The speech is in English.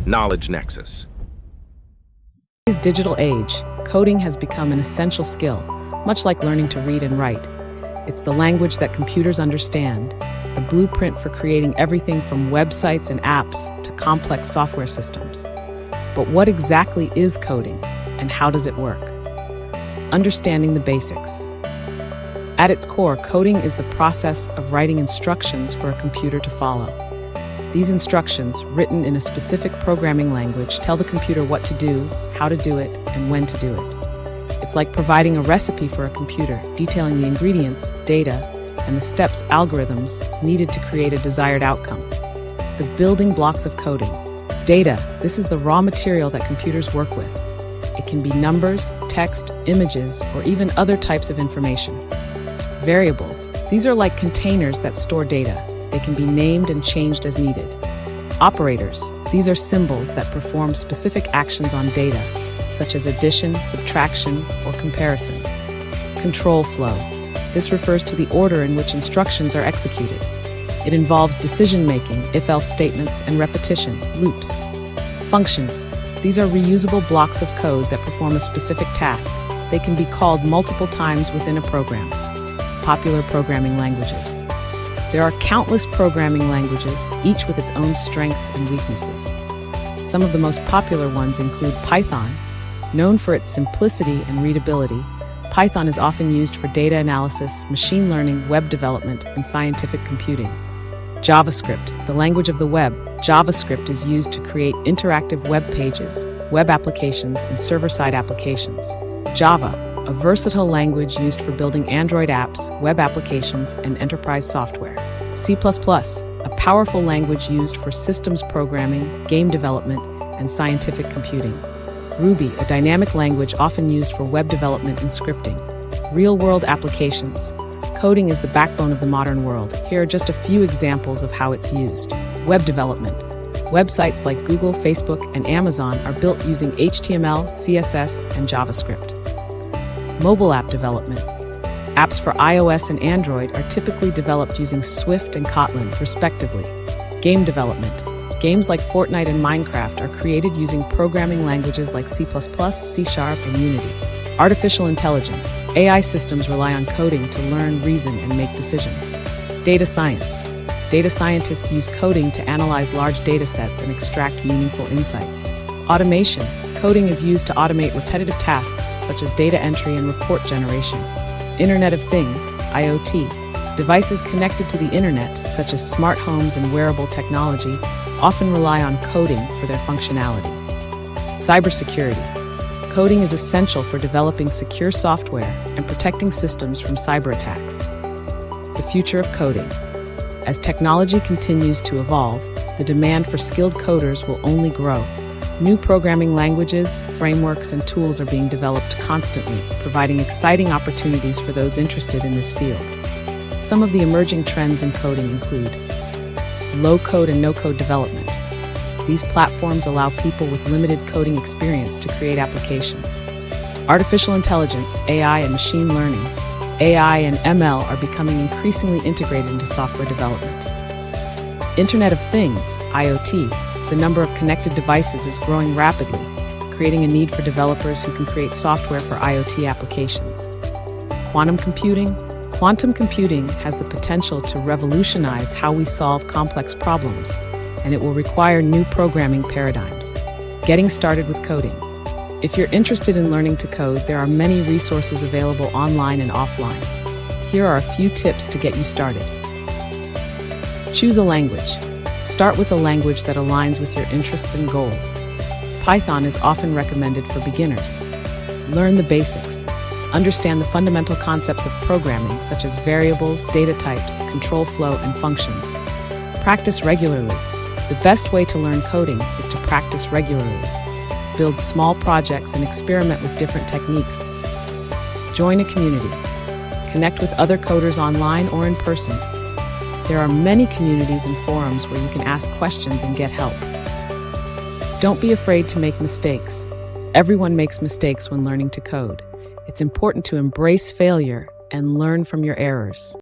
Knowledge Nexus. In today's digital age, coding has become an essential skill, much like learning to read and write. It's the language that computers understand, the blueprint for creating everything from websites and apps to complex software systems. But what exactly is coding, and how does it work? Understanding the basics. At its core, coding is the process of writing instructions for a computer to follow. These instructions, written in a specific programming language, tell the computer what to do, how to do it, and when to do it. It's like providing a recipe for a computer, detailing the ingredients, data, and the steps, algorithms, needed to create a desired outcome. The building blocks of coding. Data. This is the raw material that computers work with. It can be numbers, text, images, or even other types of information. Variables. These are like containers that store data. They can be named and changed as needed. Operators. These are symbols that perform specific actions on data, such as addition, subtraction, or comparison. Control flow. This refers to the order in which instructions are executed. It involves decision-making, if-else statements, and repetition, loops. Functions. These are reusable blocks of code that perform a specific task. They can be called multiple times within a program. Popular programming languages. There are countless programming languages, each with its own strengths and weaknesses. Some of the most popular ones include Python. Known for its simplicity and readability, Python is often used for data analysis, machine learning, web development, and scientific computing. JavaScript, the language of the web. JavaScript is used to create interactive web pages, web applications, and server-side applications. Java, a versatile language used for building Android apps, web applications, and enterprise software. C++, a powerful language used for systems programming, game development, and scientific computing. Ruby, a dynamic language often used for web development and scripting. Real-world applications. Coding is the backbone of the modern world. Here are just a few examples of how it's used. Web development. Websites like Google, Facebook, and Amazon are built using HTML, CSS, and JavaScript. Mobile app development. Apps for iOS and Android are typically developed using Swift and Kotlin, respectively. Game development. Games like Fortnite and Minecraft are created using programming languages like C++, C#, and Unity. Artificial intelligence. AI systems rely on coding to learn, reason, and make decisions. Data science. Data scientists use coding to analyze large data sets and extract meaningful insights. Automation. Coding is used to automate repetitive tasks such as data entry and report generation. Internet of Things, IoT. Devices connected to the internet, such as smart homes and wearable technology, often rely on coding for their functionality. Cybersecurity. Coding is essential for developing secure software and protecting systems from cyber attacks. The future of coding. As technology continues to evolve, the demand for skilled coders will only grow. New programming languages, frameworks, and tools are being developed constantly, providing exciting opportunities for those interested in this field. Some of the emerging trends in coding include low-code and no-code development. These platforms allow people with limited coding experience to create applications. Artificial intelligence, AI, and machine learning. AI and ML are becoming increasingly integrated into software development. Internet of Things, IoT. The number of connected devices is growing rapidly, creating a need for developers who can create software for IoT applications. Quantum computing. Quantum computing has the potential to revolutionize how we solve complex problems, and it will require new programming paradigms. Getting started with coding. If you're interested in learning to code, there are many resources available online and offline. Here are a few tips to get you started. Choose a language. Start with a language that aligns with your interests and goals. Python is often recommended for beginners. Learn the basics. Understand the fundamental concepts of programming, such as variables, data types, control flow, and functions. Practice regularly. The best way to learn coding is to practice regularly. Build small projects and experiment with different techniques. Join a community. Connect with other coders online or in person. There are many communities and forums where you can ask questions and get help. Don't be afraid to make mistakes. Everyone makes mistakes when learning to code. It's important to embrace failure and learn from your errors.